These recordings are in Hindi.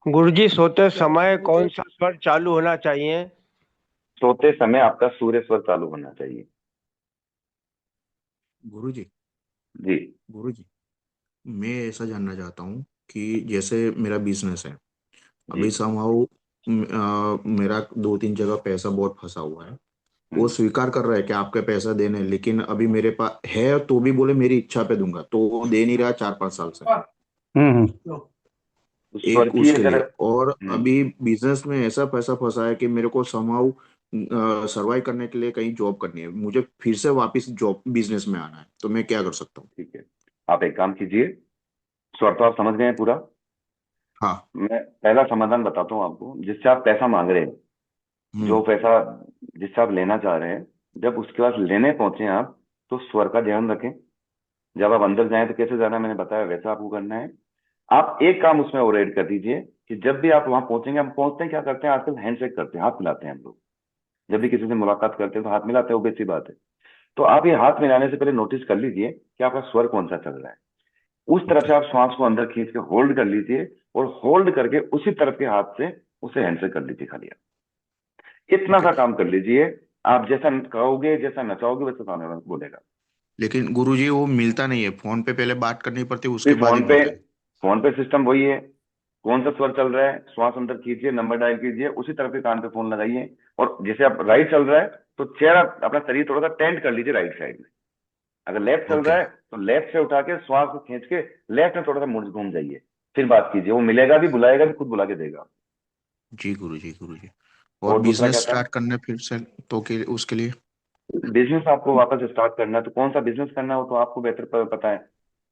गुरुजी, सोते समय कौन सा स्वर चालू होना चाहिए? सोते समय आपका सूर्य स्वर चालू होना चाहिए। गुरुजी। जी। गुरुजी, मैं ऐसा जानना चाहता हूँ कि जैसे मेरा बिजनेस है, जी। अभी समहाउ मेरा दो तीन जगह पैसा बहुत फंसा हुआ है। वो हम्म। स्वीकार कर रहा है कि आपके पैसा देने, लेकिन अभी मेरे पास है तो भी बोले मेरी इच्छा पे दूंगा, तो वो दे नहीं रहा 4 5 साल से। तो स्वर एक की उसके अगर लिए, और अभी बिजनेस में ऐसा पैसा फंसा है कि मेरे को समहाउ सरवाइव करने के लिए कहीं जॉब करनी है, मुझे फिर से वापस जॉब बिजनेस में आना है, तो मैं क्या कर सकता हूँ? ठीक है, आप एक काम कीजिए। स्वर तो आप समझ गए हैं पूरा। हाँ। मैं पहला समाधान बताता हूँ आपको, जिससे आप पैसा मांग रहे हैं, जो हम्म। पैसा जिससे आप लेना चाह रहे हैं, जब उसके पास लेने पहुंचे आप, तो स्वर का ध्यान रखें। जब आप अंदर जाएं तो कैसे जाना है मैंने बताया, वैसा आपको करना है। आप एक काम उसमें और ऐड कर दीजिए कि जब भी आप वहां पहुंचेंगे, हम पहुंचते हैं क्या करते हैं आजकल, हैंडशेक करते हैं, हाथ मिलाते हैं हम लोग। जब भी किसी से मुलाकात करते हैं तो हाथ मिलाते हैं, obvious सी बात है। तो आप ये हाथ मिलाने से पहले नोटिस कर लीजिए कि आपका स्वर कौन सा चल रहा है। उस तरफ ओके। से आप श्वास को अंदर खींच के होल्ड कर लीजिए, और होल्ड करके उसी तरफ के हाथ से उसे हैंडशेक कर लीजिए खाली आप। इतना ओके। सा काम कर लीजिए। आप जैसा कहोगे, जैसा नचाओगे, वैसा सामने वाला बोलेगा। लेकिन गुरुजी वो मिलता नहीं है, फोन पे पहले बात करनी पड़ती है, फिर उसके बाद ही मिलता है। फोन पे सिस्टम वही है। कौन सा स्वर चल रहा है, श्वास अंदर कीजिए, नंबर डायल कीजिए, उसी तरफ के कान पे फोन लगाइए। और जैसे आप राइट चल रहा है, तो चेहरा, अपना शरीर थोड़ा सा टेंट कर लीजिए राइट साइड में। अगर लेफ्ट चल ओके। रहा है तो लेफ्ट से उठा के श्वास को खींच के लेफ्ट में थोड़ा सा मुड़ घूम जाइए। फिर बात कीजिए, वो मिलेगा भी, बुलाएगा भी, खुद बुला के देगा। जी गुरुजी, गुरुजी। और और दूसरा बिजनेस क्या था? स्टार्ट करने फिर से, तो के उसके लिए? बिजनेस आपको वापस स्टार्ट करना है तो कौन सा बिजनेस करना हो तो आपको बेहतर पता है।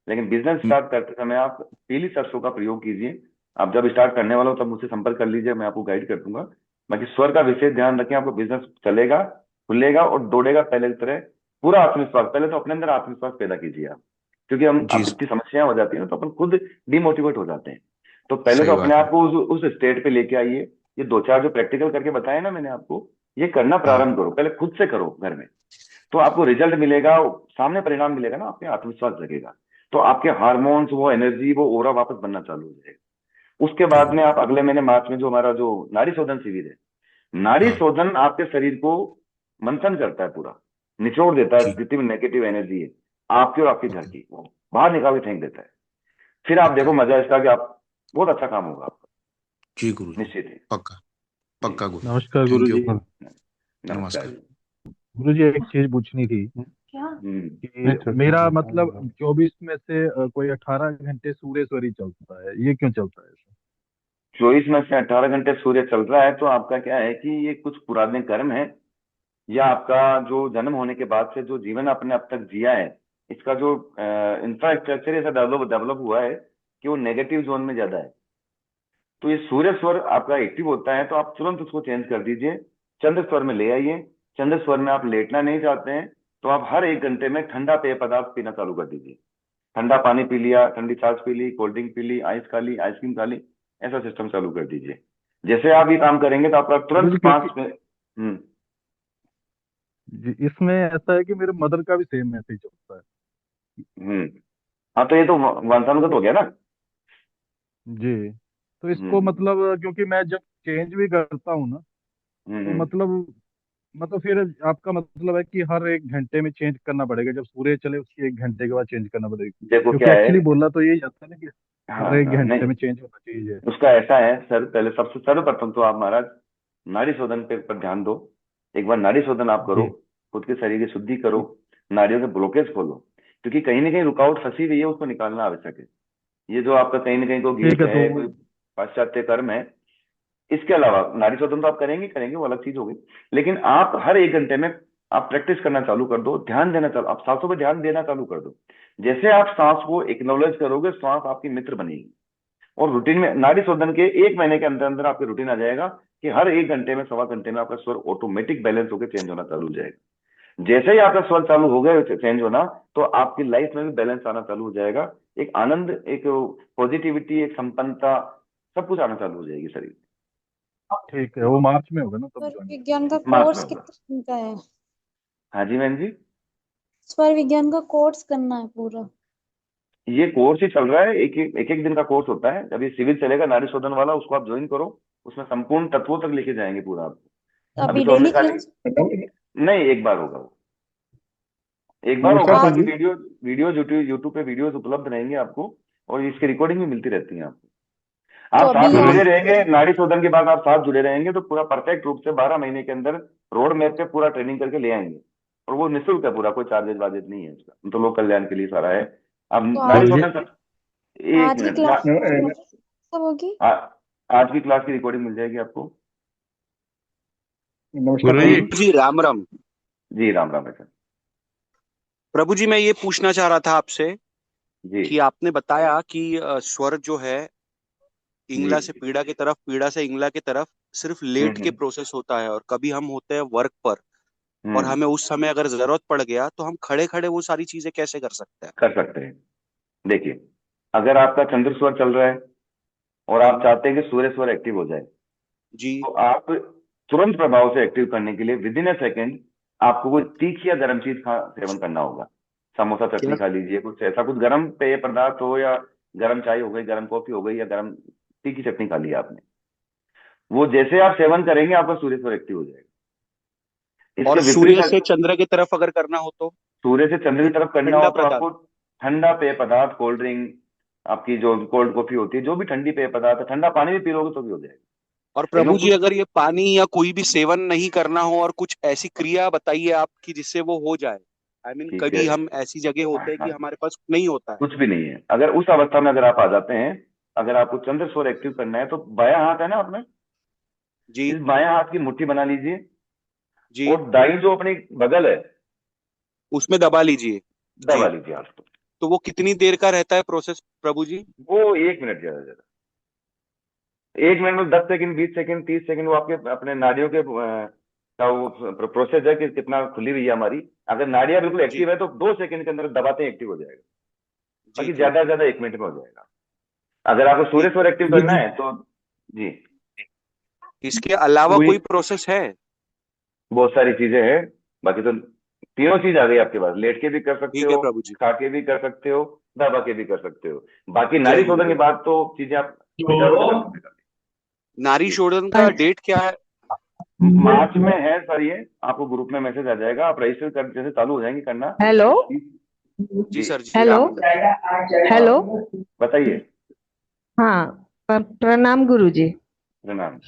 लेकिन बिजनेस हम्म। स्टार्ट करते समय आप पीली सरसों का प्रयोग कीजिए। आप जब स्टार्ट करने वाला हो तब मुझसे संपर्क कर लीजिए, मैं आपको गाइड कर दूंगा। बाकी स्वर का विशेष ध्यान रखें, आपको बिजनेस चलेगा, खुलेगा और दौड़ेगा पहले की तरह। पूरा आत्मविश्वास, पहले तो अपने अंदर आत्मविश्वास पैदा कीजिए आप। क्योंकि हम जी। आप इतनी समस्याएं हो जाती है ना, तो अपन खुद डिमोटिवेट हो जाते हैं। तो पहले सही तो अपने बात है। आप को उस स्टेट पे लेके आइए। ये दो चार जो प्रैक्टिकल करके बताया ना मैंने आपको, ये करना हाँ। प्रारंभ करो, पहले खुद से करो घर में। तो आपको रिजल्ट मिलेगा, सामने परिणाम मिलेगा ना, आपके आत्मविश्वास जगेगा। तो आपके हार्मोन्स, वो एनर्जी, वो ओरा वापस बनना चालू हो जाएगा। उसके जी बाद में गुरुजी। आप अगले महीने मार्च में जो हमारा जो नाड़ी शोधन शिविर है, नाड़ी हाँ। शोधन आपके शरीर को मंथन करता है पूरा, निचोड़ देता है जी। जितनी भी नेगेटिव एनर्जी है आपकी और आपके घर ओके। की, वो बाहर निकाल के फेंक देता है। फिर आप ओके। देखो मजा इसका कि आप, बहुत अच्छा काम होगा आपका, जी गुरुजी। निश्चित ही। पक्का। जी। पक्का गुरुजी। नमस्कार थैंक यू। गुरुजी। नमस्कार नमस्कार। जी। गुरुजी, एक चीज पूछनी थी हम्म। कि मेरा मतलब 24 में से कोई 18 घंटे सूर्य चलता है, ये क्यों चलता है ऐसा? 24 में से 18 घंटे सूर्य चल रहा है तो आपका क्या है कि ये कुछ पुराने कर्म है, या आपका जो जन्म होने के बाद से जो जीवन आपने अब तक जिया है, इसका जो इंफ्रास्ट्रक्चर ऐसा डेवलप डेवलप हुआ है कि वो नेगेटिव जोन में ज्यादा है। तो ये सूर्य स्वर आपका एक्टिव होता है तो आप तुरंत उसको चेंज कर दीजिए, चंद्र स्वर में ले आइए। चंद्र स्वर में आप लेटना नहीं चाहते हैं तो आप हर 1 घंटे में ठंडा पेय पदार्थ पीना चालू कर दीजिए। ठंडा पानी पी लिया, ठंडी छाछ पी ली, कोल्ड ड्रिंक पी ली, आइस खा ली, आइसक्रीम खा ली, ऐसा सिस्टम चालू कर दीजिए। जैसे आप ये काम करेंगे तो आपका गुरुजी, तुरंत क्योंकि 5 में। हम्म। इसमें ऐसा है कि मेरे मदर का भी सेम ऐसे ही चलता है। हम्म। हाँ, तो ये तो वंशानुगत हो गया ना। जी। तो इसको हम्म। मतलब, क्योंकि मैं जब चेंज भी करता हूँ ना, तो हम्म। मतलब फिर आपका मतलब है कि हर 1 घंटे में चेंज करना पड़ेगा, जब सूर्य चले उसके 1 घंटे के बाद चेंज करना पड़ेगा? देखो क्योंकि क्या है। एक्चुअली बोला तो यही जाता है ना कि हाँ हर एक हाँ, घंटे नहीं, में चेंज होना चाहिए। उसका ऐसा है सर, पहले सबसे सर्वप्रथम तो आप महाराज नाड़ी शोधन पे पर ध्यान दो। एक बार नाड़ी शोधन आप करो, जी। खुद के शरीर की शुद्धि करो, ठीक। नाड़ियों के ब्लॉकेज खोलो। क्योंकि कहीं ना कहीं रुकावट फंसी हुई है, उसको निकालना आवश्यक है। ये जो आपका कहीं ना कहीं को ठीक गीत है, तो है, कोई पाश्चात्य कर्म है, इसके अलावा नारी शोधन तो आप करेंगे करेंगे, वो अलग चीज होगी। लेकिन आप हर 1 घंटे में आप प्रैक्टिस करना चालू कर दो, ध्यान देना चालू, आप सांसों पे ध्यान देना चालू कर दो। जैसे आप सांस को एक्नॉलेज करोगे, सांस आपकी मित्र बनेगी। और रूटीन में नाड़ी शोधन के 1 महीने के अंदर अंदर आपके रूटीन आ जाएगा कि हर 1 घंटे में, 1.25 घंटे में आपका स्वर ऑटोमेटिक बैलेंस होकर चेंज होना चालू हो जाएगा। जैसे ही आपका स्वर चालू हो गया चेंज होना, तो आपकी लाइफ में भी बैलेंस आना चालू हो जाएगा। एक आनंद, एक पॉजिटिविटी, एक संपन्नता, सब कुछ आना चालू हो जाएगी शरीर ठीक है, वो मार्च में होगा ना, तब स्वर ज्वाइन विज्ञान का में। मार्च में कोर्स होगा। कितने दिन का है? हाँ जी बहन जी। स्वर विज्ञान का कोर्स करना है पूरा? ये कोर्स ही चल रहा है, एक दिन का कोर्स होता है। अभी सिविल चलेगा नाड़ी शोधन वाला, उसको आप ज्वाइन करो। उसमें संपूर्ण तत्वों तक लेके जाएंगे पूरा आपको। तो अभी अभी तो हमने डेली खाली, क्लास नहीं, एक बार होगा वो, एक बार होगा। नमस्कार सर बाकी जी। वीडियो वीडियो यूट्यूब पे वीडियोस उपलब्ध रहेंगी आपको, और इसकी रिकॉर्डिंग भी मिलती रहती है आपको। तो आप अभी साथ में यहाँ जुड़े रहेंगे, नाड़ी शोधन के बाद आप साथ जुड़े रहेंगे तो पूरा परफेक्ट रूप से 12 महीने के अंदर रोड मैप पे पूरा ट्रेनिंग करके ले आएंगे। और वो निःशुल्क है पूरा, कोई चार्जेस वार्जेस नहीं है उसका, तो लोक कल्याण के लिए सारा है। अब तो नाड़ी आज ये शोधन, एक आज की मिनट क्लास सब होगी। आज की क्लास की रिकॉर्डिंग मिल जाएगी आपको। नमस्कार गुरु बताइए। जी राम राम। जी राम राम है सर। प्रभु जी मैं ये पूछना चाह रहा था आपसे जी कि आपने बताया कि स्वर जो है जी। इंगला से पीड़ा की तरफ, पीड़ा से इंगला की तरफ सिर्फ लेट के हम्म। प्रोसेस होता है, और कभी हम होते हैं वर्क पर और हम्म। हमें उस समय अगर जरूरत पड़ गया तो हम खड़े खड़े वो सारी चीजें कैसे कर सकते हैं। कर सकते हैं। देखिए, अगर आपका चंद्र स्वर चल रहा है और आप चाहते हैं कि सूर्य स्वर एक्टिव हो जाए, जी तो आप तुरंत प्रभाव से एक्टिव करने के लिए विद इन ए सेकेंड आपको कोई तीखी या गर्म चीज का सेवन करना होगा। समोसा चटनी क्या? खा लीजिए, कुछ ऐसा, कुछ गर्म पेय पदार्थ हो, या गर्म चाय हो गई, गर्म कॉफी हो गई, या गर्म तीखी चटनी खा लिया आपने। वो जैसे आप सेवन करेंगे आपका सूर्य स्वर एक्टिव हो जाएगा। इसके और विपरीत सूर्य से चंद्र की तरफ अगर करना हो तो सूर्य से चंद्र की तरफ करना हो ठंडा तो पदार्थ। आपको ठंडा पेय पदार्थ, कोल्ड ड्रिंक, आपकी जो कोल्ड कॉफी होती है, जो भी ठंडी पेय पदार्थ है, ठंडा पानी भी पी लोगे तो भी हो जाएगा। और लेकिन प्रभु वो जी कुछ, अगर ये पानी या कोई भी सेवन नहीं करना हो और कुछ ऐसी क्रिया बताइए आपकी जिससे वो हो जाए। ठीक है। कभी हम ऐसी जगह होते हैं कि हाँ, हमारे पास नहीं होता है। कुछ भी नहीं है। अगर उस अवस्था में अगर आप आ जाते हैं, अगर आपको चंद्र स्वर एक्टिव करना है, तो बायां हाथ है ना अपने, जी इस बायां हाथ की मुट्ठी बना लीजिए, जी और दाई जो अपनी बगल है, उसमें दबा लीजिए। दबा जी। लीजिए हाथ को। तो वो कितनी देर का रहता है प्रोसेस प्रभु जी। वो 1 मिनट, ज्यादा से ज्यादा 1 मिनट में 10 सेकंड, 20 सेकंड, 30 सेकंड, वो आपके अपने नाड़ियों के का वो प्रोसेस है कि कितना खुली हुई है हमारी। अगर नाड़ियां बिल्कुल जी एक्टिव है तो 2 सेकंड के अंदर दबाते ही एक्टिव हो जाएगा। जी बाकी जी। ज्यादा से ज्यादा 1 मिनट में हो जाएगा। अगर आपको सूर्य इ- स्वर एक्टिव करना है तो जी, इसके अलावा पूरी कोई प्रोसेस है। बहुत सारी चीजें हैं। बाकी तो तीनों चीज आ गई आपके पास, लेट के भी कर सकते ठीक है हो, प्रभु जी। खा के भी कर सकते हो, दबा के भी कर सकते हो। बाकी जय नाड़ी शोधन के गुरुदेव। बाद तो चीजें आप विचारों से कर सकते हो। नारी जी, शोधन का डेट क्या है। मार्च में है सर ये। आपको ग्रुप में मैसेज आ जाएगा, आप रजिस्टर कर जैसे चालू हो जाएंगे करना। हेलो जी जी सर जी हेलो राम राम। हेलो। हाँ, बताइए। हाँ, प्रणाम गुरुजी। प्रणाम।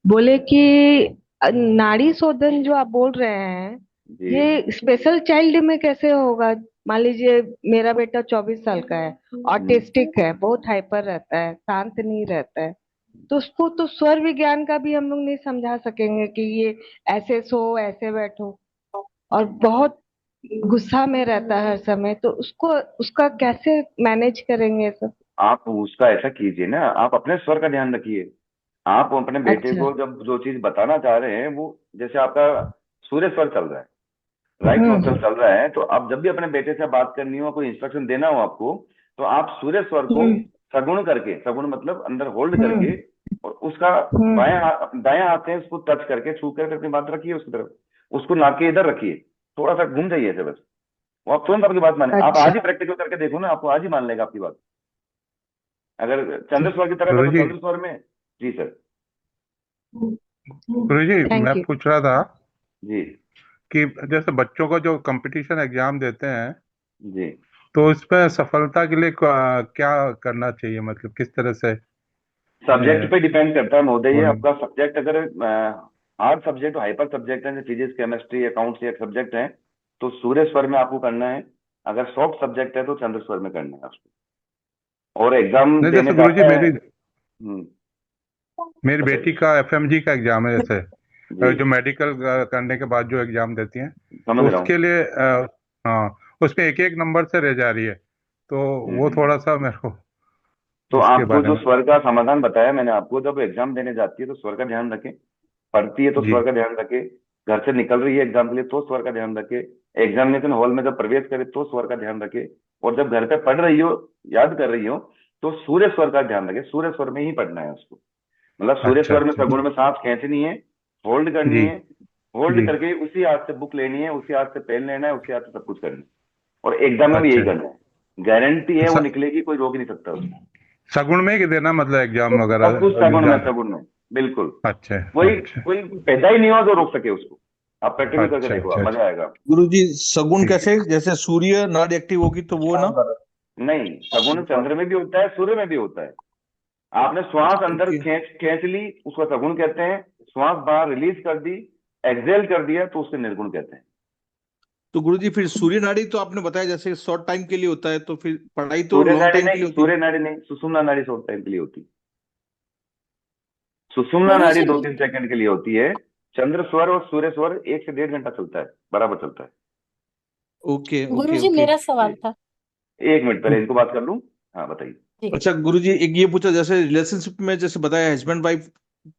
बोले कि नाड़ी शोधन जो आप बोल रहे हैं, जी ये स्पेशल चाइल्ड में कैसे होगा? मान लीजिए मेरा बेटा 24 साल का है, ऑटिस्टिक है, बहुत हाइपर रहता है, शांत नहीं रहता है, तो उसको तो स्वर विज्ञान का भी हम लोग नहीं समझा सकेंगे कि ये ऐसे सो ऐसे बैठो, और बहुत गुस्सा में रहता है हर समय, तो उसको उसका कैसे मैनेज करेंगे सब? आप उसका ऐसा कीजिए ना, आप अपने स्वर का ध्यान रखिए। आप अपने बेटे अच्छा। को जब जो चीज बताना चाह रहे हैं, वो जैसे आपका सूर्य स्वर चल रहा है, राइट नोस्ट्रल हम्म चल रहा है, तो आप जब भी अपने बेटे से बात करनी हो, कोई इंस्ट्रक्शन देना हो आपको, तो आप सूर्य स्वर को हम्म सगुण करके, सगुण मतलब अंदर होल्ड हम्म करके, और उसका हम्म दायां हाथ से उसको टच करके, छू करके अपनी बात रखिए उसकी तरफ। उसको नाक के इधर रखिए, थोड़ा सा घूम जाइए ऐसे बस। वो आप तुरंत आपकी बात माने। आप अच्छा। आज ही प्रैक्टिकल करके देखो ना, आपको आज ही मान लेगा आपकी बात। अगर चंद्र स्वर की तरफ है गुरु तो जी चंद्र स्वर में। जी सर। गुरु जी थैंक मैं यू। पूछ रहा था जी कि जैसे बच्चों को जो कंपटीशन एग्जाम देते हैं, जी। तो इसमें सफलता के लिए क्या करना चाहिए, मतलब किस तरह से सब्जेक्ट पे डिपेंड करता है महोदय। ये होने। आपका सब्जेक्ट अगर हार्ड सब्जेक्ट, हाइपर सब्जेक्ट है, जैसे फिजिक्स, केमिस्ट्री, अकाउंट्स एक सब्जेक्ट है, तो सूर्य स्वर में आपको करना है। अगर सॉफ्ट सब्जेक्ट है तो चंद्र स्वर में करना है उसको। और एग्जाम नहीं, देने जैसे गुरु जी जाता है। मेरी हम्म। मेरी बेटी बताइए। का एफएमजी का एग्जाम है, जैसे जी, जो मेडिकल करने के बाद जो एग्जाम देती हैं, समझ तो रहा हूँ। उसके लिए हाँ, उसमें एक एक नंबर से रह जा रही है, तो वो हम्म। थोड़ा सा मेरे को तो इसके आपको बारे जो में। स्वर का समाधान बताया मैंने आपको, जब एग्जाम देने जाती है तो स्वर का ध्यान रखें। पढ़ती है तो जी स्वर का ध्यान रखे। घर से निकल रही है एग्जाम के लिए तो स्वर का ध्यान रखे। एग्जामिनेशन हॉल में जब प्रवेश करे तो स्वर का ध्यान रखे। और जब घर पे पढ़ रही हो, याद कर रही हो, तो सूर्य स्वर का ध्यान रखे। सूर्य स्वर में ही पढ़ना है उसको। मतलब सूर्य अच्छा स्वर में अच्छा। सगुण में सांस खींचनी है, होल्ड करनी जी है, होल्ड जी। करके उसी हाथ से बुक लेनी है, उसी हाथ से पेन लेना है, उसी हाथ से सब कुछ करना है। और एग्जाम में भी अच्छा यही करना है। गारंटी है वो स- निकलेगी, कोई रोक ही नहीं सकता उसको। सगुण में ही देना मतलब एग्जाम वगैरह सब कुछ सगुन में, एग्जाम। सगुन में, बिल्कुल। अच्छा कोई अच्छा कोई पैदा ही नहीं हुआ जो रोक सके उसको। आप प्रैक्टिकल करके अच्छा देखो, अच्छा आप अच्छा मजा आएगा। गुरुजी सगुण ठीक है। कैसे, जैसे सूर्य नाड़ी एक्टिव होगी तो वो ना। नहीं, सगुन चंद्र में भी होता है, सूर्य में भी होता है। आपने श्वास अंदर ओके। खींच खींच ली, उसको सगुण कहते हैं। श्वास बाहर रिलीज कर दी, एक्सेल कर दिया, तो उससे निर्गुण कहते हैं। तो गुरुजी फिर सूर्य नाड़ी तो आपने बताया जैसे शॉर्ट टाइम के लिए होता है, तो फिर पढ़ाई तो सूर्य लॉन्ग नाड़ी टाइम के नहीं, लिए होती है। सूर्य नाड़ी नहीं, सुषुम्ना नाड़ी शॉर्ट टाइम के लिए होती है। सुषुम्ना नाड़ी गुरुजी 2-3 सेकंड के लिए होती है। चंद्र स्वर और सूर्य स्वर 1 से 1.5 घंटा चलता है, बराबर चलता है। ओके ओके गुरुजी ओके। मेरा जी, सवाल था 1 मिनट पहले इनको बात कर लूं। हाँ, बताइए। जी। अच्छा गुरुजी, एक ये पूछा, जैसे रिलेशनशिप में जैसे बताया हस्बैंड वाइफ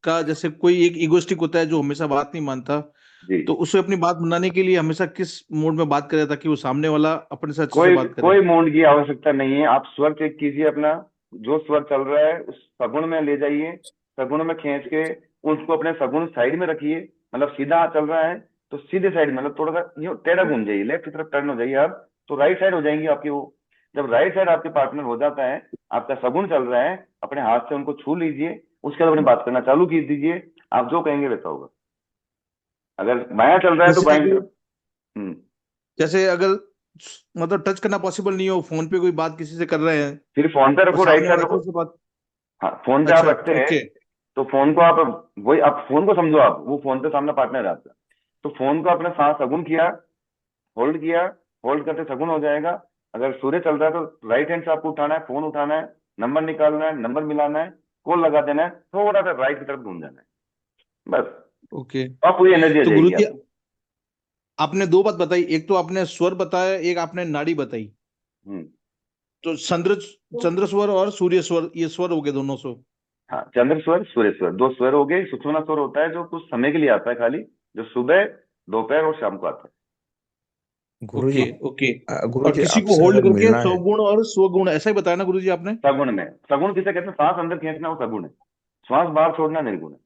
का, जैसे कोई एक इगोस्टिक होता है जो हमेशा बात नहीं मानता, जी, तो उसे अपनी बात मनाने के लिए हमेशा किस मोड में बात करे ताकि वो सामने वाला अपने से अच्छे से कोई बात करे। कोई मूड की आवश्यकता नहीं है। आप स्वर चेक कीजिए अपना, जो स्वर चल रहा है उस सगुण में ले जाइए, सगुण में खींच के उसको अपने सगुण साइड में रखिए। मतलब सीधा हाथ चल रहा है तो सीधे साइड, मतलब थोड़ा सा यूं टेढ़ा घूम जाइए, लेफ्ट की तरफ टर्न हो जाइए आप, तो राइट साइड हो जाएंगी आपकी वो। जब राइट साइड आपके पार्टनर हो जाता है, आपका सगुण चल रहा है, अपने हाथ से उनको छू लीजिए, उसके बाद अपनी बात करना चालू की दीजिए। आप जो कहेंगे वैसा होगा। अगर बायां चल रहा है तो जैसे बाएं की अगर तरफ। हम्म। जैसे अगर मतलब टच करना पॉसिबल नहीं हो, फोन पे कोई बात किसी से कर रहे हैं फिर फोन पे और रखो, राइट सामने साइड वाला रखो। अच्छे से बात। हाँ, फोन पे आप अच्छा रखते हैं ओके। तो फोन को आप, वही आप फोन को समझो, आप वो फोन पे सामने पार्टनर है आपका, तो फोन को अपने साथ सगुन किया, होल्ड किया, होल्ड करते सगुन हो जाएगा। अगर सूर्य चल रहा है तो राइट हैंड से आपको उठाना है, फोन उठाना है, नंबर निकालना है, नंबर मिलाना है, कॉल लगा देना है, थोड़ा सा राइट की तरफ घूम जाना है, बस। ओके। और पूरी एनर्जी आ तो जाएगी गुरुजी आपको। आपने दो बात बताई, एक तो आपने स्वर बताया, एक आपने नाड़ी बताई। हम्म। तो चंद्र स्वर और सूर्य स्वर, ये स्वर हो गए दोनों स्वर। हाँ, चंद्र स्वर, सूर्य स्वर, 2 स्वर हो गए। सुषुम्ना स्वर होता है जो कुछ समय के लिए आता है खाली, जो सुबह, दोपहर और शाम को आता है। ओके गुरुजी, ओके। और गुरुजी किसी को आपसे होल्ड अगर करके मिलना है, सवगुण और स्वगुण ऐसा ही बताया ना गुरुजी आपने। सगुण में, सगुण किसे कहते हैं? सांस अंदर खींचना वो सगुण है, श्वास बाहर छोड़ना निर्गुण है।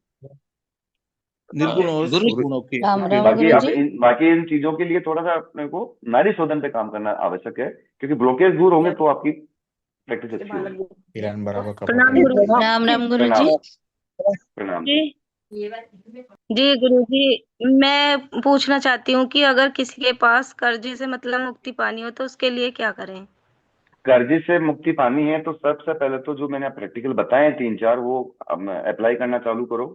निर्गुण और गुरु सगुण। Okay Ram okay Ram okay. गुरुजी। बाकी इन चीजों के लिए थोड़ा सा अपने को नाड़ी शोधन पे काम करना आवश्यक है, क्योंकि ब्लॉकेज दूर होंगे तो आपकी प्रैक्टिस अच्छी होगी। ईरान बराबर का प्रणाम पता गुरु। राम राम गुरुजी। प्रणाम। प्रणाम। जी जी गुरुजी, मैं पूछना चाहती हूँ कि अगर किसी के पास कर्जे से मतलब मुक्ति पानी हो तो उसके लिए क्या करें। कर्जे से मुक्ति पानी है तो सबसे पहले तो जो मैंने प्रैक्टिकल बताए हैं 3-4, वो अप्लाई करना चालू करो।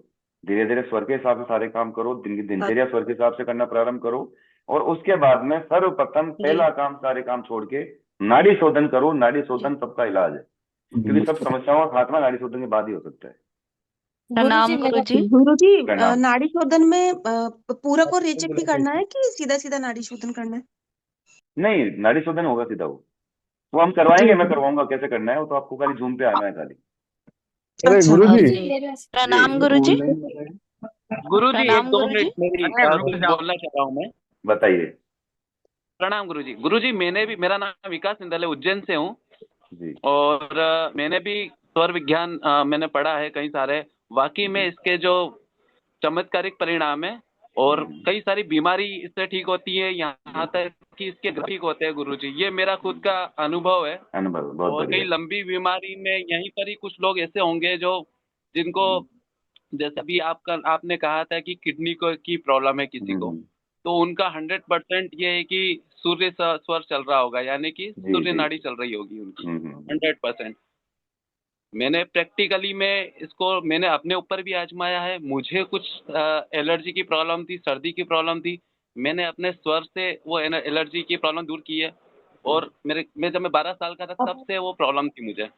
धीरे धीरे स्वर के हिसाब से सारे काम करो, दिन की दिनचर्या स्वर के हिसाब से करना प्रारंभ करो। और उसके बाद में सर्वप्रथम जी पहला काम, सारे काम छोड़ के नाड़ी शोधन करो। नाड़ी शोधन सबका इलाज है, क्योंकि सब समस्याओं का खात्मा नाड़ी शोधन के बाद ही हो सकता है। प्रणाम गुरुजी मेरा गुरुजी। गुरुजी प्रणाम। नाड़ी शोधन में पूरक और रेचक भी करना है कि सीधा सीधा नाड़ी शोधन करना है। नहीं, नाड़ी शोधन होगा सीधा वो हम जी करवाएंगे, मैं जी। करवाऊंगा। कैसे करना है वो तो आपको खाली जूम पे आना है खाली। अरे अच्छा गुरुजी, जी जी, प्रणाम गुरुजी। गुरुजी एक प्रणाम दो गुरुजी। मिनट मेरी कुछ बोलना चाह रहा हूँ मैं। बताइए। प्रणाम गुरुजी। गुरुजी मैंने भी, मेरा नाम विकास इंदल है, उज्जैन से हूँ। जी। और मैंने भी स्वर विज्ञान मैंने पढ़ा है कई सारे। वाकई में इसके जो चमत्कारिक परिणाम है, और कई सारी बीमारी इससे ठीक होती है, यहाँ तक कि इसके ग्रह ठीक होते हैं गुरुजी। ये मेरा खुद का अनुभव है। अनुभव बहुत और कई बढ़िया। लंबी बीमारी में यहीं पर ही कुछ लोग ऐसे होंगे जो, जिनको, जैसे अभी आपने कहा था कि किडनी को की प्रॉब्लम है किसी को, हम्म, तो उनका 100% ये है कि सूर्य स्वर चल रहा होगा, यानी कि जी सूर्य जी। नाड़ी चल रही होगी उनकी हम्म, 100%। मैंने प्रैक्टिकली में इसको मैंने अपने ऊपर भी आजमाया है। मुझे कुछ एलर्जी की प्रॉब्लम थी, सर्दी की प्रॉब्लम थी। मैंने अपने स्वर से वो एलर्जी की प्रॉब्लम दूर की है। और जब मैं 12 साल का था तब से वो प्रॉब्लम थी मुझे।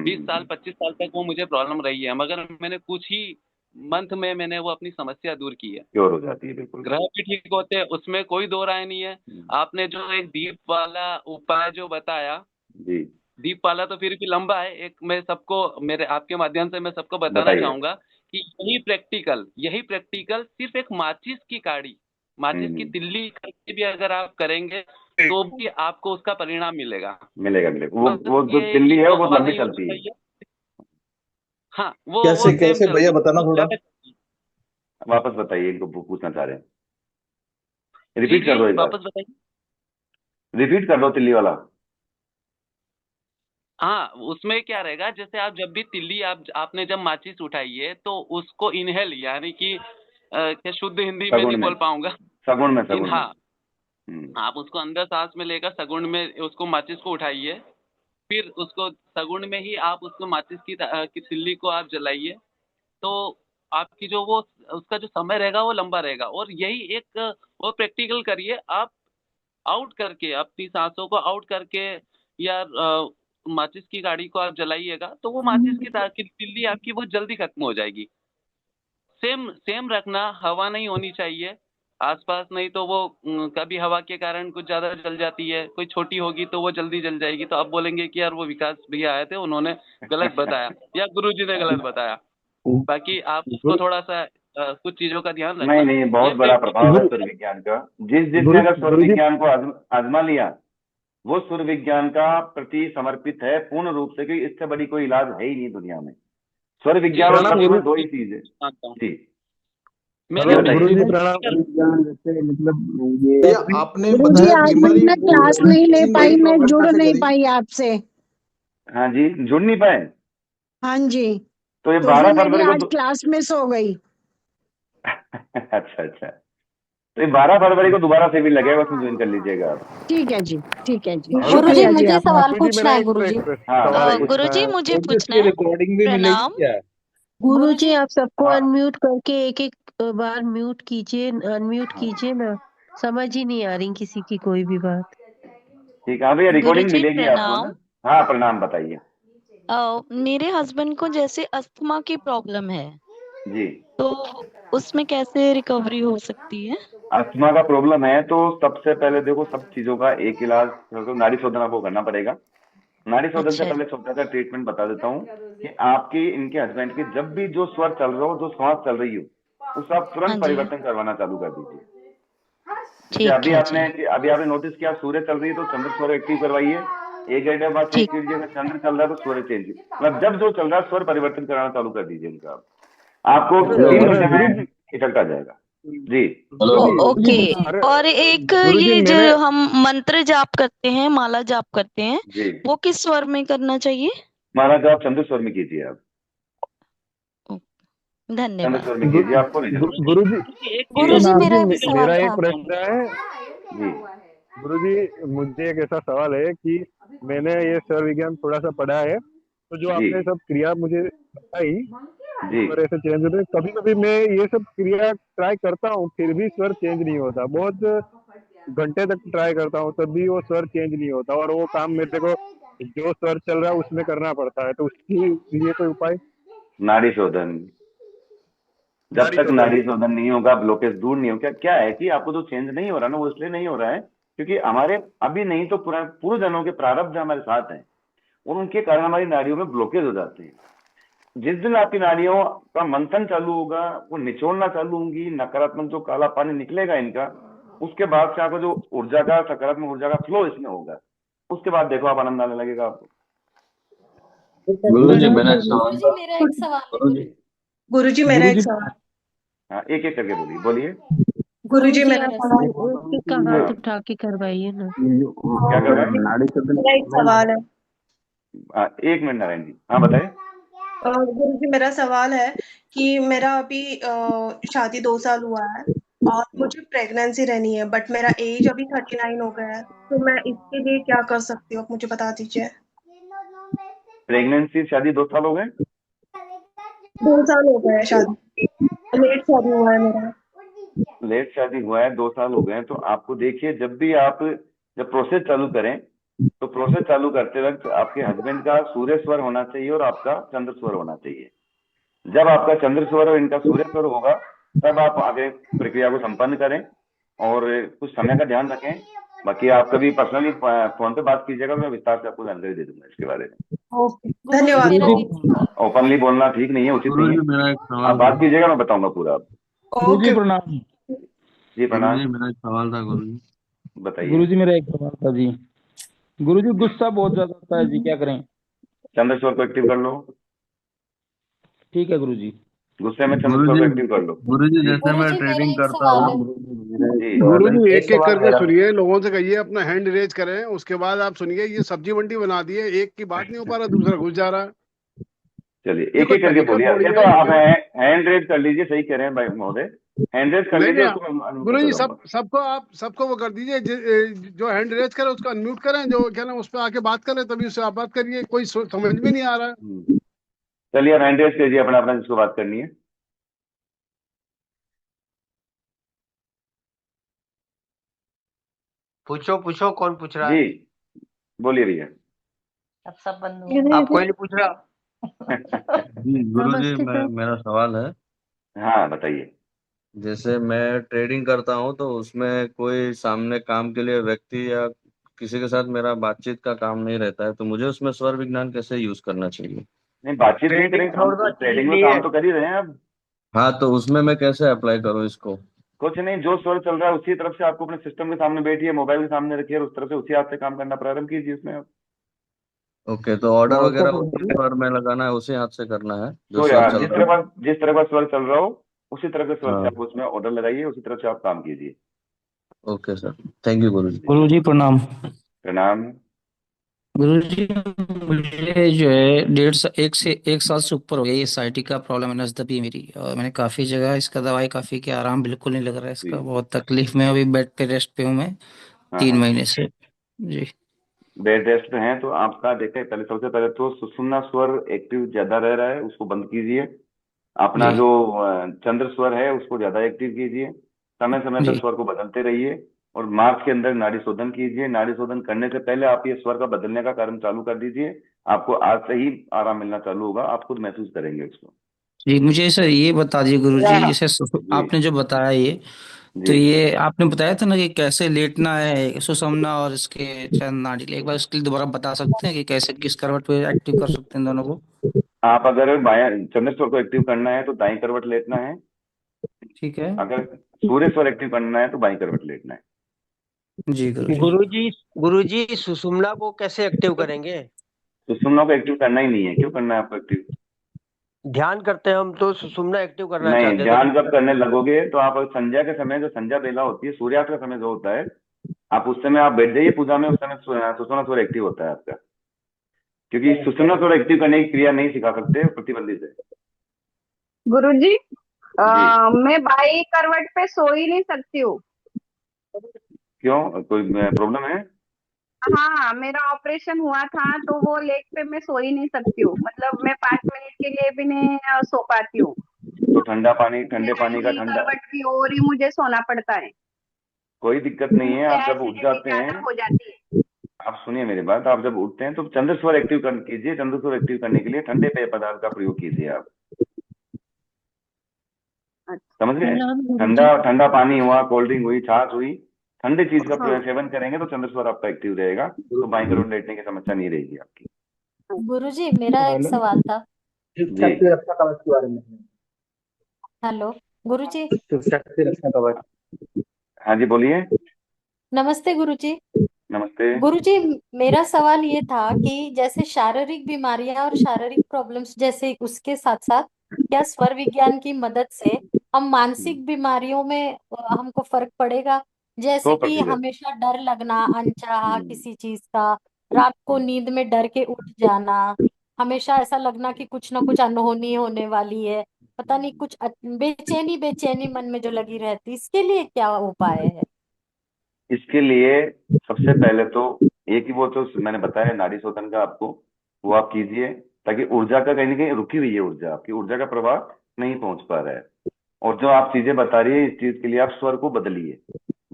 20 साल 25 साल तक वो मुझे प्रॉब्लम रही है, मगर मैंने कुछ ही मंथ में मैंने वो अपनी समस्या दूर की है। प्योर हो जाती है, बिल्कुल। ग्रह भी ठीक होते हैं, उसमें कोई दो राय नहीं है। आपने जो एक दीप वाला उपाय जो बताया, जी, दीप वाला तो फिर भी लंबा है। एक मैं सबको, मेरे आपके माध्यम से मैं सबको बताना बताइए। चाहूंगा कि यही प्रैक्टिकल सिर्फ एक माचिस की काड़ी, माचिस की तिल्ली करके भी अगर आप करेंगे तो भी आपको उसका परिणाम मिलेगा। मिलेगा मिलेगा। बस वो जो ये है तिल्ली कि है वो वो बहुत हवा लंबी नहीं होनी चलती है। चाहिए। हाँ, वो कैसे सेम कैसे चलती भैया है, बताना वो थोड़ा। ज्यादा चलती है। वापस बताइए, इनको पूछना चाह रहे हैं। जी रिपीट जी कर दो एक बार। वापस बताइए। रिपीट कर दो तिल्ली वाला। हाँ, उसमें क्या रहेगा, जैसे आप जब भी तिल्ली आपने जब माचिस उठाई है तो उसको इनहेल, यानी कि क्या शुद्ध हिंदी में सगुण नहीं में बोल पाऊंगा। सगुण में सगुण में हाँ, आप उसको अंदर सांस में लेकर सगुण में उसको माचिस को उठाइए, फिर उसको सगुण में ही आप उसको माचिस की तिल्ली को आप जलाइए, तो आपकी जो वो उसका जो समय रहेगा वो लंबा रहेगा। और यही एक वो प्रैक्टिकल करिए आप, आउट करके अपनी सांसों को आउट करके, या माचिस की गाड़ी को आप जलाइएगा तो वो माचिस की तिल्ली आपकी वो जल्दी खत्म हो जाएगी। सेम सेम रखना, हवा नहीं होनी चाहिए आसपास, नहीं तो वो कभी हवा के कारण कुछ ज्यादा जल जाती है, कोई छोटी होगी तो वो जल्दी जल जाएगी, तो आप बोलेंगे कि यार वो विकास भैया आए थे उन्होंने गलत बताया या गुरुजी ने गलत बताया। बाकी आप उसको थोड़ा सा कुछ चीजों का ध्यान रखना। नहीं नहीं, बहुत बड़ा प्रभाव है स्वर विज्ञान का। जिसने अगर स्वर विज्ञान को आजमा लिया वो स्वर विज्ञान का प्रति समर्पित है पूर्ण रूप से, क्योंकि इससे बड़ी कोई इलाज है ही नहीं दुनिया में। स्वर विज्ञान और तत्व में दो ही चीज है जी। गुरु जी प्रणाम। जैसे मतलब ये आपने गुरुजी बताया आज बीमारी मैं क्लास नहीं ले पाई, मैं जुड़ कैसे नहीं करी? पाई आपसे। हाँ जी, जुड़ नहीं पाए। हाँ जी, तो ये तो 12 फिर मेरी फरवरी आज को क्लास मिस हो गई। अच्छा अच्छा, तो ये 12 फरवरी को दोबारा शिविर लगेगा, उसमें ज्वाइन कर लीजिएगा आप। ठीक है जी, ठीक है जी, गुरुजी शुक्रिया जी मुझे आपका। सवाल पूछना है गुरुजी। हाँ गुरुजी मुझे और पूछना इसकी है रिकॉर्डिंग भी मिलेगी प्रणाम। क्या? गुरुजी आप सबको हाँ। अनम्यूट करके एक एक बार म्यूट कीजिए, अनम्यूट कीजिए ना, समझ ही नहीं आ रही किसी की कोई भी बात। ठीक है, भैया रिकॉर्डिंग गुरुजी मिलेगी आपको प्रणाम। ना। हाँ प्रणाम, बताइए मेरे हस्बैंड को जैसे अस्थमा की प्रॉब्लम है, जी। तो उसमें कैसे रिकवरी हो सकती है? अस्थमा का प्रॉब्लम है तो सबसे पहले देखो, सब चीजों का एक इलाज, तो नाड़ी शोधन आपको करना पड़ेगा। नाड़ी शोधन से अच्छा पहले छोटा सा ट्रीटमेंट बता देता हूँ कि आपकी इनके हस्बैंड की जब भी जो स्वर चल रहा हो, जो श्वास चल रही हो, उस आप हाँ तुरंत जी, परिवर्तन करवाना चालू कर दीजिए। जैसे ठीक अभी है आपने जी, नोटिस किया सूर्य चल रही है तो चंद्र स्वर एक्टिव करवाइए। 1 घंटे बाद चेक ठीक। कीजिए, अगर चंद्र चल रहा है तो स्वर चेंज, मतलब जब जो चल रहा है स्वर परिवर्तन कराना चालू कर दीजिए इनका। आपको 3 घंटे में इफेक्ट आ जाएगा जी। ओके। और एक ये जो हम मंत्र जाप करते हैं, माला जाप करते हैं, जी, वो किस स्वर में करना चाहिए? महाराज आप चंद्र स्वर में कीजिए, आप चंद्र धन्यवाद। स्वर में कीजिए, आपको नहीं जरूरत। गुरुजी मेरा एक सवाल मेरा एक था। प्रश्न है जी गुरुजी, मुझे एक ऐसा सवाल है कि मैंने ये स्वर विज्ञान थोड़ा सा पढ़ा है, तो जो जी आपने सब क्रिया मुझे बताई, जी स्वर ऐसे चेंज होते हैं, कभी कभी मैं ये सब क्रिया ट्राई करता हूँ फिर भी स्वर चेंज नहीं होता, बहुत घंटे तक ट्राई करता हूँ तब भी वो स्वर चेंज नहीं होता, और वो काम मेरे को जो स्वर चल रहा है उसमें करना पड़ता है, तो उसके लिए कोई उपाय? नाड़ी शोधन, जब तक नाड़ी शोधन नहीं होगा, ब्लॉकेज दूर नहीं होगा। क्या है कि आपको जो चेंज नहीं हो रहा ना, वो इसलिए नहीं हो रहा है क्योंकि हमारे अभी नहीं तो पूर्व जन्मों के प्रारब्ध हमारे साथ हैं और उनके कारण हमारी नाड़ियों में ब्लॉकेज हो जाते हैं। जिस दिन आपकी नाड़ियों का मंथन चालू होगा, वो निचोड़ना चालू होंगी, नकारात्मक जो काला पानी निकलेगा इनका, उसके बाद से आपको जो ऊर्जा का, सकारात्मक ऊर्जा का फ्लो इसमें होगा, उसके बाद देखो आप आनंद आने लगेगा आपको। गुरुजी मेरा एक सवाल था। गुरुजी मेरा एक सवाल। हाँ, एक एक करके बोलिए। गुरुजी मेरा सवाल, एक का हाथ उठा के करवाइए ना। क्या कर रहे हैं? मेरा एक सवाल है। 1 मिनट नारायण जी, हाँ बताइए। गुरुजी मेरा सवाल है कि मेरा अभी शादी 2 साल हुआ है और मुझे प्रेगनेंसी रहनी है, बट मेरा एज अभी 39 हो गया है, तो मैं इसके लिए क्या कर सकती हूँ, आप मुझे बता दीजिए। प्रेगनेंसी शादी 2 साल हो गए? 2 साल हो गए हैं शादी, लेट शादी हुआ है मेरा। लेट शादी हुआ है, 2 साल हो गए हैं, तो आपको देखिए, जब प्रोसेस चालू करें तो प्रोसेस चालू करते वक्त आपके हस्बैंड का सूर्य स्वर होना चाहिए और आपका चंद्र स्वर होना चाहिए। जब आपका चंद्र स्वर और इनका सूर्य स्वर होगा तब आप आगे प्रक्रिया को संपन्न करें और कुछ समय का ध्यान रखें। बाकी आप कभी पर्सनली फोन पे बात कीजिएगा, मैं विस्तार से आपको जानकारी दे दूंगा इसके बारे में। ओके, धन्यवाद। ओपनली बोलना ठीक नहीं है, उचित नहीं है। मेरा एक आप सवाल बात था। कीजिएगा, मैं बताऊंगा पूरा आपको। गुरुजी प्रणाम। जी प्रणाम, गुरुजी मेरा एक सवाल था गुरुजी। बताइए। गुरुजी मेरा एक सवाल था जी। गुरुजी गुस्सा बहुत ज्यादा आता है जी, क्या करें? चंद्र स्वर को एक्टिव कर लो। ठीक है गुरुजी। गुस्से में चंद्र स्वर को एक्टिव कर लो। गुरुजी जैसे मैं ट्रेडिंग करता हूँ, जी गुरु जी एक एक एक सवाल करके मेरा सुनिए, लोगों से कहिए अपना हैंड रेज करें, उसके बाद आप सुनिए। ये सब्जी मंडी बना दी है, एक की बात नहीं हो पा रहा, दूसरा घुस जा रहा है। चलिए ये एक कोई एक करके तरीका बोलिए। थोड़ी ये तो है आप ये। हैंड रेज कर लीजिए, सही कह रहे हैं भाई महोदय, हैंड रेज कर नहीं लीजिए, नहीं, उसको मैं अनम्यूट गुरु करके जी दूंगा। सबको वो कर दीजिए, जो हैंड रेज करे उसको अनम्यूट करें, जो क्या नाम उस पर आके बात करें, तभी उससे आप बात करिए। कोई समझ में नहीं आ रहा है। चलिए आप हैंड रेज कीजिए अपना अपना, जिसको बात करनी है। पूछो पूछो, कौन पूछ रहा जी है? बोलिए भैया। अब सब बंद हो आप कोई नहीं पूछ रहा? जी गुरुजी, मेरा सवाल है। हाँ बताइए। जैसे मैं ट्रेडिंग करता हूँ तो उसमें कोई सामने काम के लिए व्यक्ति या किसी के साथ मेरा बातचीत का काम नहीं रहता है, तो मुझे उसमें स्वर विज्ञान कैसे यूज करना चाहिए? नहीं बातचीत नहीं ट्रेडिंग करेंगे, छोड़ हम दो, चीज ट्रेडिंग में नहीं काम है। तो कर ही रहे हैं अब। हाँ, तो उसमें मैं कैसे अप्लाई करूँ इसको? कुछ नहीं, जो स्वर चल रहा है उसी तरफ से आपको अपने सिस्टम के सामने बैठिए, मोबाइल के सामने रखिए और उस तरफ से उसी हाथ से काम करना प्रारंभ कीजिए उसमें आप। ओके, तो ऑर्डर वगैरह उसी स्वर में लगाना है, उसी हाथ से करना है जो तो स्वर यार चल रहा है? जिस तरह का स्वर चल रहा हो उसी तरह के स्वर से हाँ, आप उसमें ऑर्डर लगाइए, उसी तरफ से आप काम कीजिए। ओके सर, थैंक यू गुरुजी। गुरुजी प्रणाम। प्रणाम। गुरुजी मुझे जो है 1 से ऊपर हो गया ये SIT का प्रॉब्लम है, नसदबी मेरी, और मैंने काफी जगह इसका दवाई काफी किया, आराम बिल्कुल नहीं लग रहा है जी इसका, बहुत तकलीफ में, अभी बेड पे रेस्ट पे हूँ मैं हाँ 3 महीने से जी। बेड रेस्ट पे हैं तो आपका देखें, पहले सबसे पहले तो सुषुम्ना स्वर एक्टिव ज्यादा रह रहा है, उसको बंद कीजिए। अपना जी जो चंद्र स्वर है उसको ज्यादा एक्टिव कीजिए। समय समय पर जी स्वर को बदलते रहिए और मार्च के अंदर नाड़ी शोधन कीजिए। नाड़ी शोधन करने से पहले आप ये स्वर का बदलने का कार्य चालू कर दीजिए। आपको आज से ही आराम मिलना चालू होगा, आप खुद महसूस करेंगे इसको। जी। मुझे सर ये बता दिए गुरुजी, जैसे जी आपने जो बताया ये, तो जी ये आपने बताया था ना कि कैसे लेटना है सुषुम्ना और इसके चंद्र नाड़ी, एक बार उसके लिए दोबारा बता सकते हैं कि कैसे किस करवट पे एक्टिव कर सकते हैं दोनों को? आप अगर बाया चंद्र स्वर को एक्टिव करना है तो दाई करवट लेटना है। ठीक है अगर सूर्य स्वर एक्टिव करना है तो बाई करवट लेटना है। जी गुरुजी। गुरुजी गुरुजी सुषुम्ना को कैसे एक्टिव करेंगे? सुषुम्ना को एक्टिव करना ही नहीं है, क्यों करना है आपको एक्टिव? ध्यान करते हैं हम तो सुषुम्ना एक्टिव करना नहीं, चाहते हैं ध्यान तो। जब करने लगोगे तो आप संध्या के समय, जो संध्या बेला होती है, सूर्यास्त का समय जो होता है, आप उस समय आप बैठ जाइए पूजा में, उस समय सुषुम्ना स्वर एक्टिव होता है आपका। क्योंकि सुषुम्ना स्वर एक्टिव करने की क्रिया नहीं सिखा सकते, प्रतिबंधित है। गुरुजी जी मैं बाई करवट पे सो ही नहीं सकती हूँ। क्यों, कोई प्रॉब्लम है? हाँ, मेरा ऑपरेशन हुआ था तो वो लेग पे मैं सो ही नहीं सकती हूँ, मतलब मैं 5 मिनट के लिए भी नहीं सो पाती हूँ। तो ठंडे पानी का बाई ठंडा, करवट की ओर ही मुझे सोना पड़ता है। कोई दिक्कत नहीं है। आप जब उठ एसिडिटी जाते ज्यादा हैं, हो जाती है। आप सुनिए मेरी बात, आप जब उठते हैं तो चंद्र स्वर एक्टिव कीजिए। चंद्र स्वर एक्टिव करने के लिए ठंडे पेय पदार्थ का प्रयोग कीजिए आप, समझ गए? ठंडा ठंडा पानी हुआ, कोल्ड ड्रिंक हुई, छाछ हुई, ठंडे चीज का हाँ सेवन करेंगे तो चंद्र स्वर आपका एक्टिव रहेगा, तो बाई करवट लेटने की समस्या नहीं रहेगी आपकी। गुरुजी मेरा एक सवाल था। जी शक्ति रक्षा कवच के बारे में। हेलो गुरुजी। शक्ति रक्षा कवच। हाँ जी बोलिए। नमस्ते गुरुजी। नमस्ते। गुरुजी मेरा सवाल ये था कि जैसे शारीरिक बीमारियां और शारीरिक प्रॉब्लम्स जैसे उसके साथ साथ क्या स्वर विज्ञान की मदद से हम मानसिक बीमारियों में हमको फर्क पड़ेगा? जैसे कि 100%। हमेशा डर लगना अनचाहा किसी चीज का, रात को नींद में डर के उठ जाना, हमेशा ऐसा लगना कि कुछ ना कुछ अनहोनी होने वाली है, पता नहीं कुछ बेचैनी बेचैनी मन में जो लगी रहती, इसके लिए क्या उपाय है? इसके लिए सबसे पहले तो एक ही, वो तो मैंने बताया नाड़ी शोधन का आपको, वो आप कीजिए, ताकि ऊर्जा का कहीं ना कहीं रुकी हुई है, ऊर्जा आपकी, ऊर्जा का प्रवाह नहीं पहुंच पा रहा है। और जो आप चीजें बता रही है, इस चीज के लिए आप स्वर को बदलिए।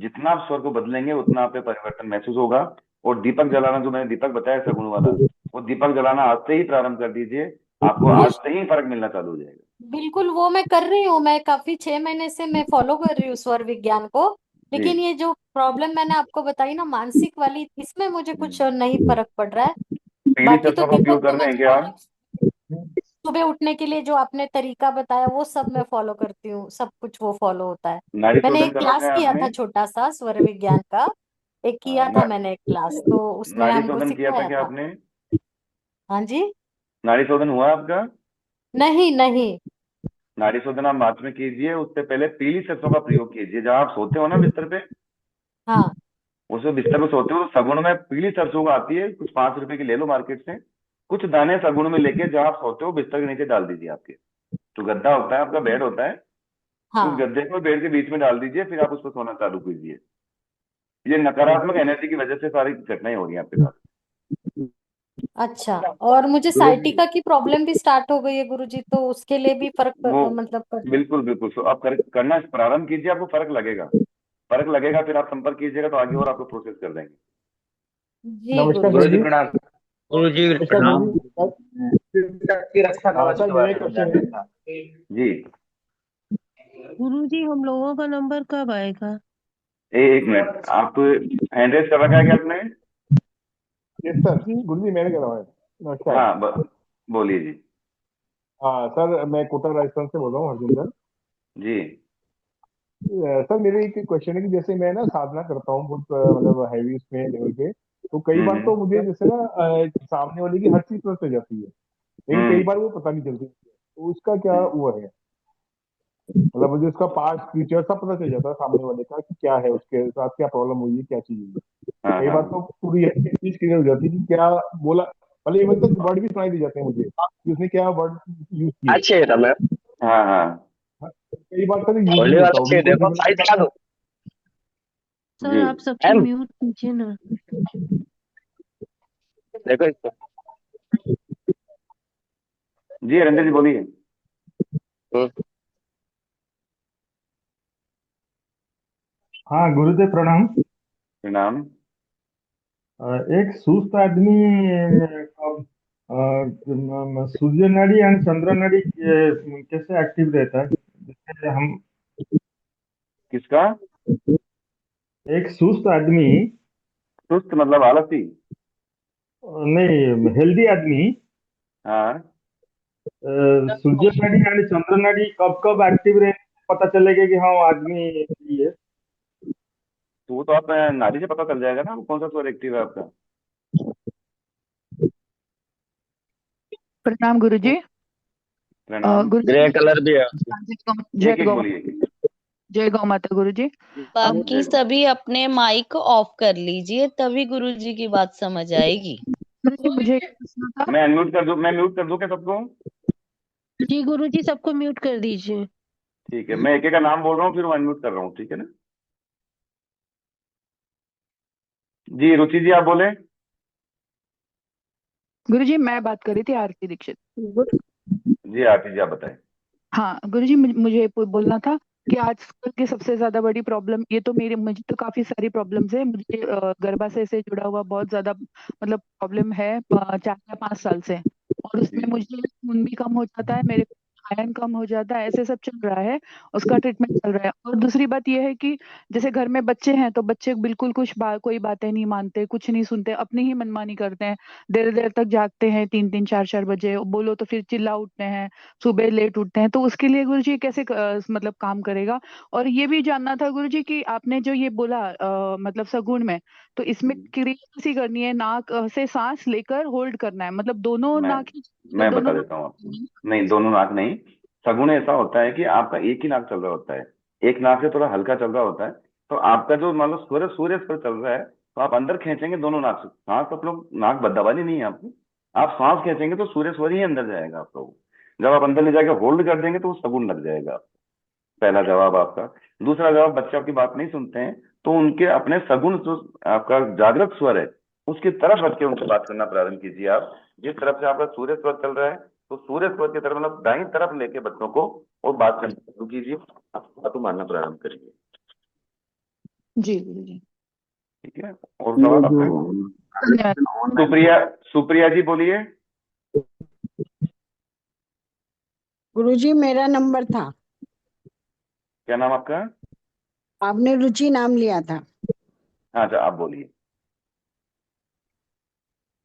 जितना आप स्वर को बदलेंगे उतना आप पे परिवर्तन महसूस होगा। और दीपक जलाना, जो मैंने दीपक बताया सगुण वाला, वो दीपक जलाना आज से ही प्रारंभ कर दीजिए, आपको वो आज से ही फर्क मिलना चालू हो जाएगा। बिल्कुल वो मैं कर रही हूँ, मैं काफी 6 महीने से मैं फॉलो कर रही हूँ स्वर विज्ञान को, जी लेकिन ये जो प्रॉब्लम मैंने आपको बताई ना मानसिक वाली, इसमें मुझे कुछ नहीं फर्क पड़ रहा है। पीली बाकी तो सरसों का दीपक उपयोग कर तो रहे मैं हैं क्या फॉलो, आप? सुबह उठने के लिए जो आपने तरीका बताया वो सब मैं फॉलो करती हूँ, सब कुछ वो फॉलो होता है। नाड़ी मैंने शोधन एक कर रखा क्लास है किया आपने? था छोटा सा स्वर विज्ञान का, एक किया था ना, मैंने एक क्लास, तो उसमें नाड़ी हमको शोधन किया था सिखाया क्या था। आपने? हाँ जी। नाड़ी शोधन हुआ आपका? नहीं नहीं। नाड़ी शोधन आप मार्च में कीजिए, उससे पहले पीली सरसों का प्रयोग कीजिए। जब आप सोते हो ना बिस्तर पे, हाँ उसमें बिस्तर पे सोते हो तो सगुन में पीली सरसों का आती है, कुछ 5 रुपए की ले लो मार्केट से, कुछ दाने सगुन में लेके जब आप सोते हो बिस्तर के नीचे डाल दीजिए। आपके जो गद्दा होता है, आपका बेड होता है, उस हाँ गद्दे को बेड के बीच में डाल दीजिए, फिर आप उस पर सोना चालू कीजिए। ये नकारात्मक एनर्जी की वजह से सारी घटनाएं हो रही हैं आपके साथ। अच्छा। और मुझे साइटिका की प्रॉब्लम भी स्टार्ट हो गई है गुरुजी, तो उसके लिए भी फर्क वो मतलब बिल्कुल बिल्कुल, तो आप करना प्रारंभ कीजिए, आपको फर्क लगेगा। फर्क लगेगा, फिर आप संपर्क कीजिएगा तो आगे और आपको प्रोसेस कर देंगे। जी नमस्कार गुरुजी। सर जी। प्रणाम। गुरु जी नमस्कार प्रणाम। सर मेरा एक क्वेश्चन है। जी गुरुजी हम लोगों का नंबर कब आएगा? एक मिनट, आप हैंड रेज कर रखा है क्या आपने? यस सर, गुरुजी मैंने करवाया है। नमस्कार। हाँ बोलिए जी। हाँ सर, मैं कोटा राजस्थान से बोल रहा हूँ, हरजिंदर। जी सर मेरे एक क्वेश्चन है कि जैसे मैं ना साधना करता हूँ बहुत मतलब हैवी उसमें लेवल पे, तो कई बार तो मुझे जैसे ना सामने वाले की हर चीज पता चल जाती है, लेकिन कई बार वो पता नहीं चलती, तो उसका क्या वो है? मतलब मुझे उसका पास्ट फ्यूचर सब पता चल जाता है सामने वाले का कि क्या है, उसके साथ क्या प्रॉब्लम हुई है, क्या चीज हुई है। कई बार तो पूरी चीज क्लियर हो जाती है कि क्या बोला, मतलब इवन तक वर्ड भी सुनाई दे जाते हैं मुझे कि उसने क्या वर्ड यूज किए। अच्छे था मैं हाँ हाँ कई बार तक यूज होली नहीं वाला होता वो, अच्छे बिल्कुल देखो भी साइड दिखा दो। सर जी आप सबको म्यूट कीजिए ना। देखो इसको। जी रंजन जी बोलिए। हाँ गुरुदेव प्रणाम। प्रणाम। एक सुस्त आदमी सूर्य नाड़ी और चंद्र नाड़ी कैसे एक्टिव रहता है? जैसे हम किसका? एक सुस्त आदमी, सुस्त मतलब आलसी? नहीं हेल्दी आदमी, हाँ सूर्य नाड़ी और चंद्र नाड़ी कब कब एक्टिव रहे पता चलेगा कि हाँ वो आदमी सही है? तो वो तो आप नाड़ी से पता चल जाएगा ना, वो कौन सा स्वर एक्टिव है आपका। प्रणाम गुरुजी। प्रणाम। गुरुजी ग्रे कलर भी है। जय एक एक गौ बोलिए। जय गौ माता गुरुजी। बाकी सभी अपने माइक ऑफ कर लीजिए, तभी गुरुजी की बात समझ आएगी। गुरुजी मुझे एक प्रश्न था। मैं अनम्यूट कर दूं, मैं म्यूट कर दूं क्या सबको? जी गुरुजी सबको म्यूट कर दीजिए। ठीक है, मैं एक एक का नाम बोल रहा हूँ फिर मैं अनम्यूट कर रहा हूँ, ठीक है ना? जी रुचि जी आप बोले। गुरुजी मैं बात कर रही थी, आरती दीक्षित। जी आरती जी आप बताएं। हाँ गुरुजी मुझे बोलना था कि आजकल की सबसे ज्यादा बड़ी प्रॉब्लम, ये तो मुझे तो काफी सारी प्रॉब्लम्स है, मुझे गर्भाशय से जुड़ा हुआ बहुत ज्यादा मतलब प्रॉब्लम है 4 या 5 साल से। और उसमें मुझे खून भी कम हो जाता है, मेरे आयरन कम हो जाता है, ऐसे सब चल रहा है, उसका ट्रीटमेंट चल रहा है। और दूसरी बात यह है कि जैसे घर में बच्चे हैं तो बच्चे बिल्कुल कोई बातें नहीं मानते, कुछ नहीं सुनते, अपनी ही मनमानी करते हैं, देर देर तक जागते हैं, 3-3 4-4 बजे, बोलो तो फिर चिल्ला उठते हैं, सुबह लेट उठते हैं। तो उसके लिए गुरुजी कैसे मतलब काम करेगा? और ये भी जानना था गुरुजी कि आपने जो ये बोला मतलब सगुण में, तो इसमें क्रिया कैसी करनी है? नाक से सांस लेकर होल्ड करना है, मतलब दोनों मैं नाक ही मैं दोनों बता नाक? देता हूँ आपको। नहीं दोनों नाक नहीं, सगुण ऐसा होता है कि आपका एक ही नाक चल रहा होता है, एक नाक से थोड़ा हल्का चल रहा होता है। तो आपका जो मान लो सूर्य सूर्य स्वर चल रहा है, तो आप अंदर खींचेंगे दोनों नाक से सांस, आप लोग नाक दबानी नहीं है आपको, आप सांस खींचेंगे तो सूर्य स्वर ही अंदर जाएगा आप लोग। जब आप अंदर ले जाके होल्ड कर देंगे तो वो सगुण लग जाएगा। पहला जवाब आपका। दूसरा जवाब, बच्चे आपकी बात नहीं सुनते हैं तो उनके अपने सगुण जो आपका जागृत स्वर है उसकी तरफ हट के उनसे बात करना प्रारंभ कीजिए। आप जिस तरफ से आपका सूर्य स्वर चल रहा है तो सूर्य स्वर की तरफ मतलब दाईं तरफ लेके बच्चों को और बात करना शुरू कीजिए, आप बातों मानना प्रारंभ करिए। जी गुरुजी। ठीक है, और सवाल आपका? धन्यवाद। सुप्रिया, सुप्रिया जी बोलिए। गुरुजी मेरा नंबर था, क्या नाम आपका? आपने रुचि नाम लिया था। हाँ अच्छा आप बोलिए।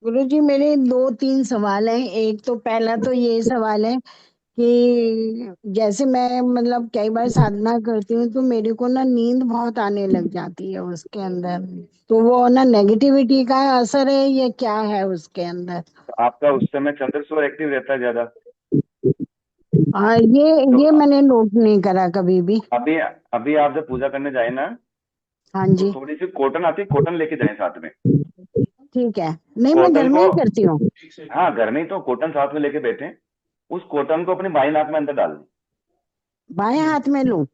गुरुजी मेरे 2-3 सवाल हैं। एक तो पहला तो ये सवाल है कि जैसे मैं मतलब कई बार साधना करती हूँ तो मेरे को ना नींद बहुत आने लग जाती है उसके अंदर, तो वो ना नेगेटिविटी का असर है या क्या है उसके अंदर? तो आपका उस समय चंद्र स्वर एक्टिव रहता है ज्यादा? ये मैंने नोट नहीं करा कभी भी। अभी अभी आप जब पूजा करने जाए ना, हाँ तो जी, थोड़ी सी कॉटन आती है, कॉटन लेके जाए साथ में। ठीक है। नहीं, मैं कॉटन घर में को, ही करती हूँ। हाँ घर में ही तो कॉटन साथ में लेके बैठे, उस कॉटन को अपने बाएं नाक में अंदर डाल दें, बाएं हाथ में लूं?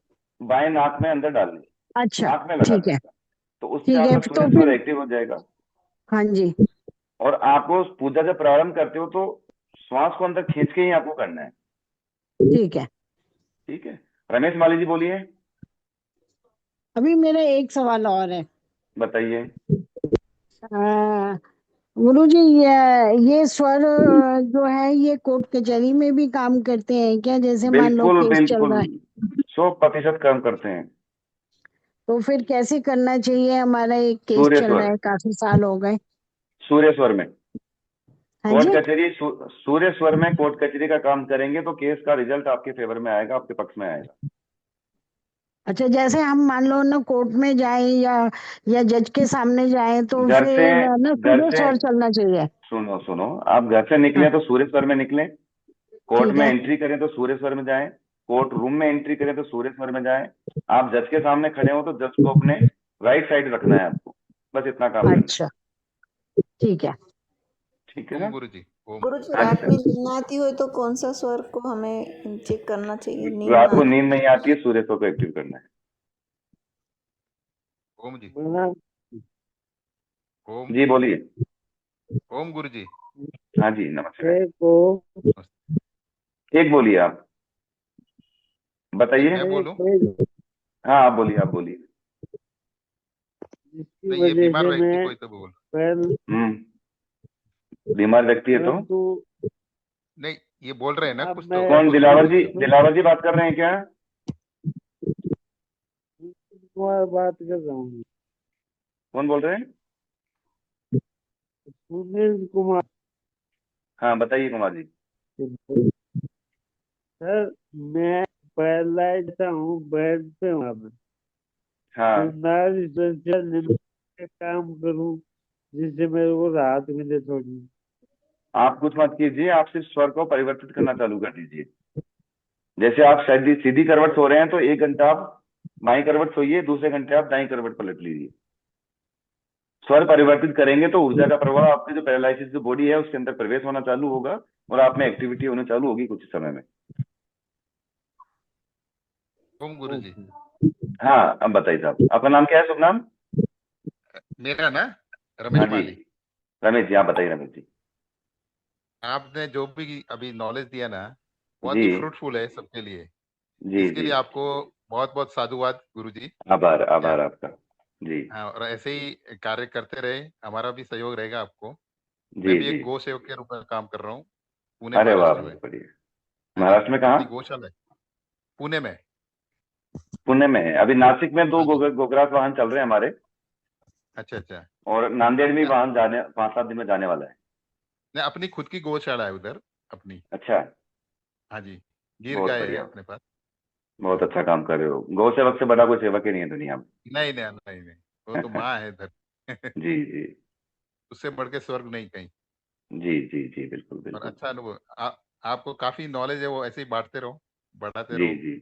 बाएं नाक में अंदर डाल दें, अच्छा, नाक में लगा ठीक दें है, उसका। तो उससे ठीक है। आपका तो सूर्य फिर, स्वर एक्टिव हो जाएगा। हाँ जी, और आपको पूजा जब प्रारंभ करते हो तो श्वास को अंदर खींच के ही आपको करना है। ठीक है। ठीक है। रमेश माली जी बोलिए, अभी मेरा एक सवाल और है। बताइए। गुरु जी, ये स्वर जो है ये कोर्ट कचहरी में भी काम करते हैं क्या? जैसे मान लो बिल्कुल केस चल बिल्कुल, रहा है, 100% काम करते हैं। तो फिर कैसे करना चाहिए? हमारा एक केस सूर्य चल रहा स्वर, है, काफी साल हो गए। सूर्य स्वर में हाँ कोर्ट जी। कचहरी, सूर्य स्वर में कोर्ट कचहरी का काम करेंगे तो केस का रिजल्ट आपके फेवर में आएगा, आपके पक्ष में आएगा। अच्छा, जैसे हम मान लो ना कोर्ट में जाए या जज के सामने जाए, तो घर से फिर ना घर सूर्य से स्वर चलना चाहिए। सुनो सुनो, आप घर से हाँ, निकले तो सूर्य स्वर में निकलें, कोर्ट ठीक में है। एंट्री करें तो सूर्य स्वर में जाएं, कोर्ट रूम में एंट्री करें तो सूर्य स्वर में जाएं। आप जज के सामने खड़े हो तो जज को अपने राइट साइड रखना है आपको, बस इतना काम करना है। अच्छा, ठीक है। ठीक है ओम ना? गुरु जी, ओम। गुरु जी, हाँ जी रात में सर। नींद ना आती हो तो कौन सा स्वर को हमें चेक करना चाहिए? नींद रात ना को आती नींद नहीं आती है, सूर्य स्वर को एक्टिव करना है। ओम जी, हाँ ओम। जी बोलिए। ओम गुरु जी। हाँ जी नमस्कार। को एक बोलिए आप, बताइए। मैं बोलूं? हाँ आप बोलिए, आप बोलिए। जिसकी नहीं, ये वजह बीमार से व्यक्ति मैं कोई तो बोल। बीमार व्यक्ति है तो परंतु नहीं, ये बोल रहे हैं ना अब कुछ, तो मैं कौन? उनको दिलावर सुनने जी, दो। दिलावर जी बात कर रहे हैं क्या? कुमार बात कर रहा हूँ। कौन बोल रहे हैं? सुनील कुमार। हाँ बताइए कुमार जी। सर, मैं पैरालाइज हूँ, बेड पे हूँ अब। हाँ मैं नारी संचार निमित्त के काम करूँ जिससे मेरे को राहत मिले थोड़ी। आप कुछ मत कीजिए, आप सिर्फ स्वर को परिवर्तित करना चालू कर दीजिए। जैसे आप सीधी सीधी करवट सो रहे हैं तो 1 घंटा आप बाई करवट सोइए, दूसरे घंटे आप दाई करवट पलट लीजिए। स्वर परिवर्तित करेंगे तो ऊर्जा का प्रवाह आपकी जो पैरालिसिस जो बॉडी है उसके अंदर प्रवेश होना चालू होगा और आप में एक्टिविटी होनी चालू होगी कुछ समय में। ओम गुरु जी। हाँ अब बताइए साहब, आपका नाम क्या है? शुभ नाम? मेरा ना हाँ रमेश जी माली। रमेश जी, आप बताइए रमेश जी। आपने जो भी अभी नॉलेज दिया ना, बहुत जी ही फ्रूटफुल है सबके लिए। जी इसके जी, लिए आपको बहुत बहुत साधुवाद गुरु जी। आभार क्या? आभार आपका। जी हाँ, और ऐसे ही कार्य करते रहे, हमारा भी सहयोग रहेगा आपको। मैं जी भी जी। एक गो सेवक के रूप में काम कर रहा हूँ, पुणे अरे वाह, महाराष्ट्र में। बहुत बढ़िया। हाँ जी, महाराष्ट्र में कहाँ? अपनी गौशाला है पुणे में। पुणे में है। अभी नासिक में 2 हाँ जी। गोग्रास वाहन चल रहे हैं हमारे, अच्छा अच्छा। और नांदेड़ में वाहन जाने 5-7 दिन में जाने वाला है। नहीं, अपनी खुद की गौशाला है उधर अपनी। अच्छा, हाँ जी, गिर बहुत गाय है बढ़िया, अपने पास। बहुत अच्छा काम कर रहे हो। गौ सेवक से बड़ा कोई सेवक ही नहीं है दुनिया में। नहीं नहीं नहीं नहीं, वो तो माँ है इधर। जी जी उससे बढ़ के स्वर्ग नहीं कहीं। जी जी जी, बिल्कुल और बिल्कुल। अच्छा अनुभव, आपको काफी नॉलेज है, वो ऐसे ही बांटते रहो, बढ़ाते जी रहो। जी,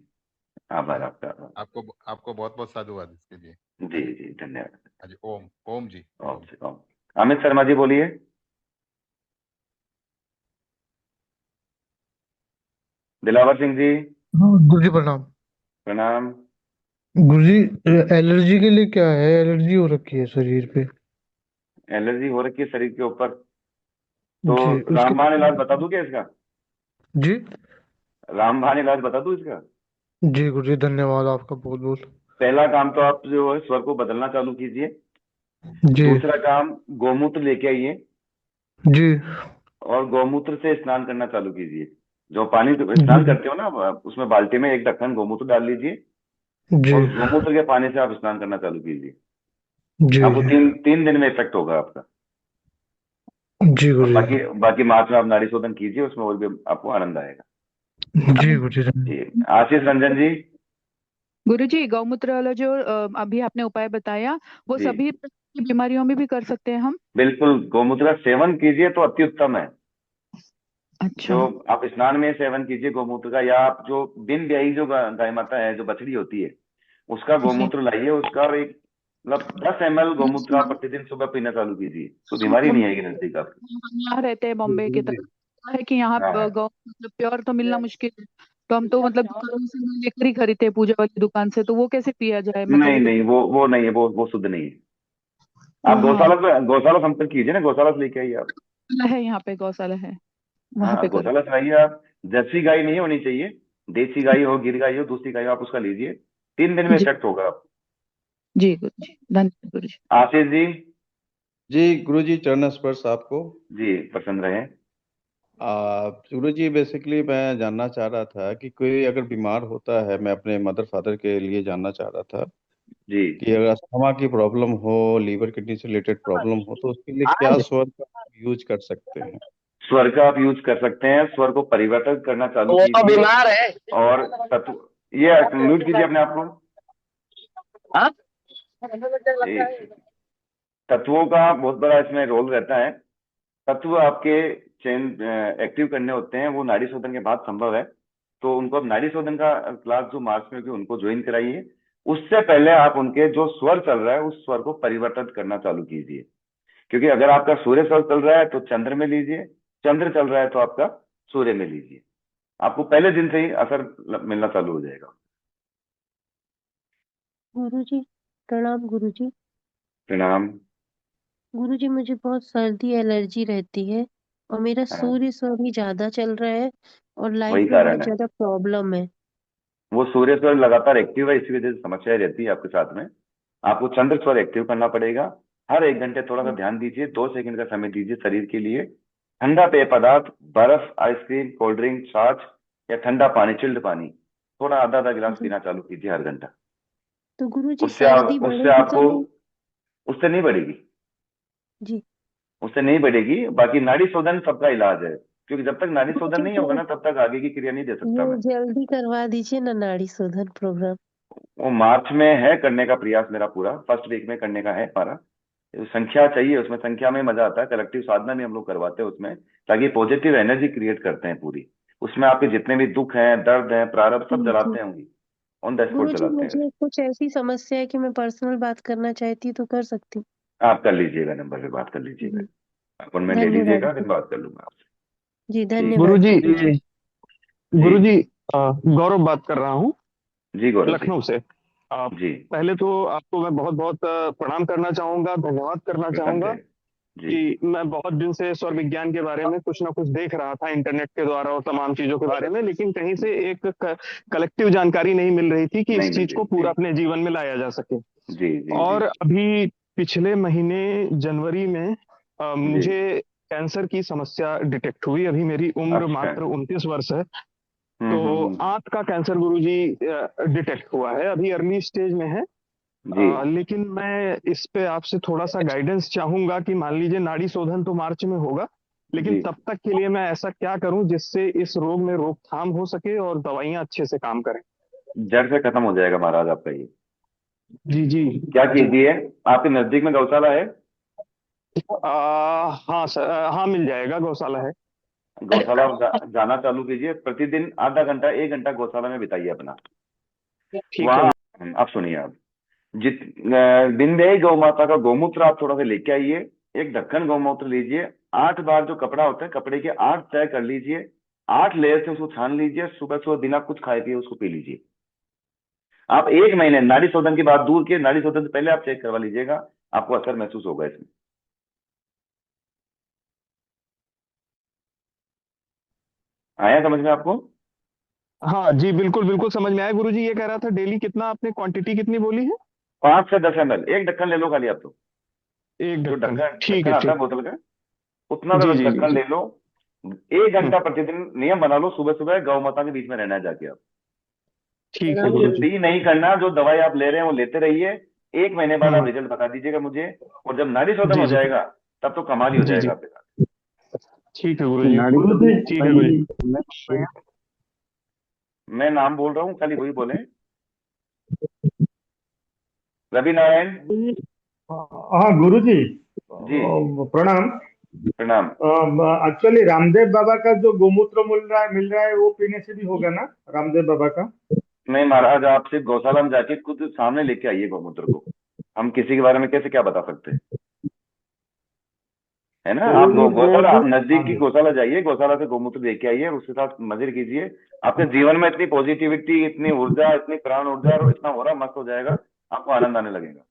आभार आपका आभार। आपको आपको बहुत बहुत साधुवाद इसके लिए। जी जी धन्यवाद। हाँ जी, ओम ओम जी, ओम ओम। से ओम। अमित शर्मा जी बोलिए। दिलावर सिंह जी हाँ गुरु जी प्रणाम। प्रणाम। गुरु जी, एलर्जी के लिए क्या है? एलर्जी हो रखी है शरीर पे। एलर्जी हो रखी है शरीर के ऊपर, तो जी उसके रामबाण इलाज बता दूं क्या इसका? जी रामबाण इलाज बता दूं इसका? जी गुरु जी, धन्यवाद आपका बहुत बहुत। पहला काम तो आप जो है स्वर को बदलना चालू कीजिए। जी दूसरा काम, गौमूत्र लेके आइए जी और गौमूत्र से स्नान करना चालू कीजिए। जो पानी तो स्नान जी करते हो ना, उसमें बाल्टी में 1 ढक्कन गौमूत्र डाल लीजिए जी और उस गौमूत्र के पानी से आप स्नान करना चालू कीजिए। जी आपको जी 3 दिन में इफेक्ट होगा आपका। जी और गुरु बाकी बाकी मार्च में आप नाड़ी शोधन कीजिए, उसमें और भी आपको आनंद आएगा। जी गुरु जी जी आशीष रंजन जी। गुरु जी, गौमूत्र वाला जो अभी आपने उपाय बताया, वो जी सभी प्रकार की बीमारियों में भी कर सकते हैं हम? बिल्कुल, गौमूत्र का सेवन कीजिए तो अति उत्तम है। अच्छा। जो आप स्नान में सेवन कीजिए गौमूत्र का, या आप जो बिन ब्याही जो गाय माता है, जो बछड़ी होती है, उसका जी। गौमूत्र लाइए, उसका और एक मतलब 10 ml गौमूत्र आप प्रतिदिन सुबह पीना चालू कीजिए, तो बीमारी नहीं आएगी नजदीक आपके। हम यहाँ रहते हैं बॉम्बे की जी। तरफ, क्या है कि यहाँ हाँ गौ मतलब प्योर तो मिलना मुश्किल है, तो हम तो मतलब दुकानों से ही लेकर ही खरीदते हैं, पूजा वाली दुकान से, तो वो कैसे पिया जाए, मतलब नहीं वो तो नहीं, वो नहीं है, वो शुद्ध नहीं है। आप हाँ गौशाला संपर्क कीजिए ना, गौशाला से लेके आइए आप। है, यहाँ पे गौशाला है, वहां हाँ, पे करो। गौशाला से आइए आप। जर्सी गाय नहीं होनी चाहिए, देसी गाय हो, गिर गाय हो, दूसरी गाय हो, आप उसका लीजिए, 3 दिन में जी इफेक्ट होगा आप। जी गुरु जी, धन्यवाद गुरु जी। आशीष जी। जी गुरुजी, चरण स्पर्श आपको। जी, प्रसन्न रहे। गुरुजी, बेसिकली मैं जानना चाह रहा था कि कोई अगर बीमार होता है, मैं अपने मदर फादर के लिए जानना चाह रहा था जी। कि अगर अस्थमा की प्रॉब्लम हो, लीवर किडनी से रिलेटेड प्रॉब्लम हो, तो उसके लिए क्या स्वर का यूज कर सकते हैं? स्वर का आप यूज कर सकते हैं, स्वर को परिवर्तन करना चालू वो तो कीजिए। बीमार है। और तत्व ये म्यूट कीजिए अपने आप को। हाँ? तत्वों का बहुत बड़ा इसमें रोल रहता है। तत्व आपके चेन एक्टिव करने होते हैं, वो नाड़ी शोधन के बाद संभव है। तो उनको अब नाड़ी शोधन का क्लास जो मार्च में होगी उनको ज्वाइन कराइए। उससे पहले आप उनके जो स्वर चल रहा है उस स्वर को परिवर्तन करना चालू कीजिए, क्योंकि अगर आपका सूर्य स्वर चल रहा है तो चंद्र में लीजिए, चंद्र चल रहा है तो आपका सूर्य में लीजिए, आपको पहले दिन से ही असर मिलना चालू हो जाएगा। गुरुजी प्रणाम गुरुजी। प्रणाम। गुरुजी मुझे बहुत सर्दी एलर्जी रहती है और मेरा हाँ, सूर्य स्वर भी ज्यादा चल रहा है और वही लाइफ में बहुत कारण है। ज्यादा प्रॉब्लम है। वो सूर्य स्वर लगातार एक्टिव है, इसी वजह से समस्याएं रहती है आपके साथ में। आपको चंद्र स्वर एक्टिव करना पड़ेगा। हर 1 घंटे थोड़ा सा ध्यान दीजिए, 2 सेकंड का समय दीजिए शरीर के लिए। ठंडा पेय पदार्थ, बर्फ, आइसक्रीम, कोल्ड ड्रिंक, छाछ या ठंडा पानी, चिल्ड पानी, थोड़ा आधा आधा गिलास जी। पीना चालू कीजिए हर घंटा। तो गुरुजी उससे सर्दी उससे बढ़ेगी तो आपको नहीं? उससे नहीं बढ़ेगी, जी। उससे नहीं बढ़ेगी। बाकी नाड़ी शोधन सबका इलाज है, क्योंकि जब तक नाड़ी शोधन गुरुजी नहीं होगा ना तब तक आगे की क्रिया नहीं दे सकता ये मैं। जल्दी करवा दीजिए ना नाड़ी शोधन प्रोग्राम। वो मार्च में है करने का प्रयास मेरा, पूरा फर्स्ट वीक में करने का है हमारा। संख्या चाहिए, उसमें संख्या में मजा आता है। कलेक्टिव साधना भी हम लोग करवाते हैं उसमें, ताकि पॉजिटिव एनर्जी क्रिएट करते हैं पूरी। उसमें आपके जितने भी दुख हैं, दर्द हैं, प्रारब्ध, सब जी जी। जलाते हैं, होंगी ऑन द स्पॉट गुरुजी जलाते हैं। मुझे कुछ ऐसी समस्या है कि मैं पर्सनल बात करना चाहती हूँ तो कर सकती हूँ? आप कर लीजिएगा, नंबर पे बात कर लीजिएगा, जी अपॉइंटमेंट ले धन्यवाद लीजिएगा, जी। फिर बात कर लूंगा आपसे। जी ठीक। धन्यवाद गुरुजी गुरुजी। जी गुरुजी गौरव बात कर रहा हूँ जी गौरव जी। लखनऊ से। जी पहले तो आपको मैं बहुत बहुत प्रणाम करना चाहूंगा, धन्यवाद करना प्रसन्न चाहूंगा है। जी कि मैं बहुत दिन से स्वर विज्ञान के बारे में कुछ ना कुछ देख रहा था इंटरनेट के द्वारा और तमाम चीजों के बारे में, लेकिन कहीं से एक कलेक्टिव जानकारी नहीं मिल रही थी कि नहीं इस मिल चीज रही को जी। पूरा अपने जीवन में लाया जा सके। जी जी जी और अभी पिछले महीने जनवरी में जी। मुझे कैंसर की समस्या डिटेक्ट हुई। अभी मेरी उम्र अच्छा। मात्र 29 वर्ष है। तो आंत का कैंसर गुरुजी डिटेक्ट हुआ है, अभी अर्ली स्टेज में है। जी लेकिन मैं इस पे आपसे थोड़ा सा गाइडेंस चाहूंगा कि मान लीजिए नाड़ी शोधन तो मार्च में होगा, लेकिन जी। तब तक के लिए मैं ऐसा क्या करूं जिससे इस रोग में रोकथाम हो सके और दवाइयां अच्छे से काम करें। जड़ से खत्म हो जाएगा महाराज आपका ये। जी जी क्या जी। कीजिए, आपके नजदीक में गौशाला है? हाँ सर, हाँ मिल जाएगा, गौशाला है। गौशाला जाना चालू कीजिए, प्रतिदिन आधा घंटा 1 घंटा गौशाला में बिताइए अपना। ठीक है। वहाँ आप सुनिए, आप बिंदेई गौ माता का गौमूत्र आप थोड़ा सा लेके आइए, एक ढक्कन गौमूत्र लीजिए, 8 बार जो कपड़ा होता है कपड़े के 8 तय कर लीजिए, 8 लेयर से उसको छान लीजिए, सुबह सुबह बिना कुछ खाए पिए उसको पी लीजिए। आप 1 महीने, नाड़ी शोधन की बात दूर के, नाड़ी शोधन से पहले आप चेक करवा लीजिएगा, आपको असर महसूस होगा इसमें। आया समझ में आपको? हाँ जी, बिल्कुल बिल्कुल समझ में आया। गुरुजी ये कह रहा था डेली कितना, आपने क्वांटिटी कितनी बोली है? 5 से 10 ml, एक ढक्कन ले लो खाली आप तो। एक जो ढक्कन, ढक्कन ठीक ढक्कन है आता है ठीक। बोतल का, उतना जी सा जी ढक्कन जी। ले लो। 1 घंटा प्रतिदिन नियम बना लो, सुबह सुबह गौ माता के बीच में रहना है जाके आप। ठीक है कुछ गुरुजी। भी नहीं करना, जो दवाई आप ले रहे हैं वो लेते रहिए। 1 महीने बाद आप हम्म। रिजल्ट बता दीजिएगा मुझे, और जब नाड़ी शोधन जी हो जी जाएगा तब तो कमाल ही हो जी जी। जाएगा आपके साथ। ठीक है गुरुजी। नाड़ी शोधन ठीक है गुरुजी। मैं नाम बोल रहा हूँ, खाली वही बोले। रवि नारायण हाँ गुरुजी जी। प्रणाम। प्रणाम। एक्चुअली रामदेव बाबा का जो गोमूत्र मिल रहा है वो पीने से भी होगा ना, रामदेव बाबा का? नहीं महाराज, आप सिर्फ गौशाला में जाके खुद सामने लेके आइए गौमूत्र को। हम किसी के बारे में कैसे क्या बता सकते हैं, है ना? आप गौशाला, आप नजदीक की गौशाला जाइए, गौशाला से गौमूत्र लेके आइए, उसके साथ मजे कीजिए। आपके जीवन में इतनी पॉजिटिविटी, इतनी ऊर्जा, इतनी प्राण ऊर्जा और इतना हो रहा, मस्त हो जाएगा, आपको आनंद आने लगेगा।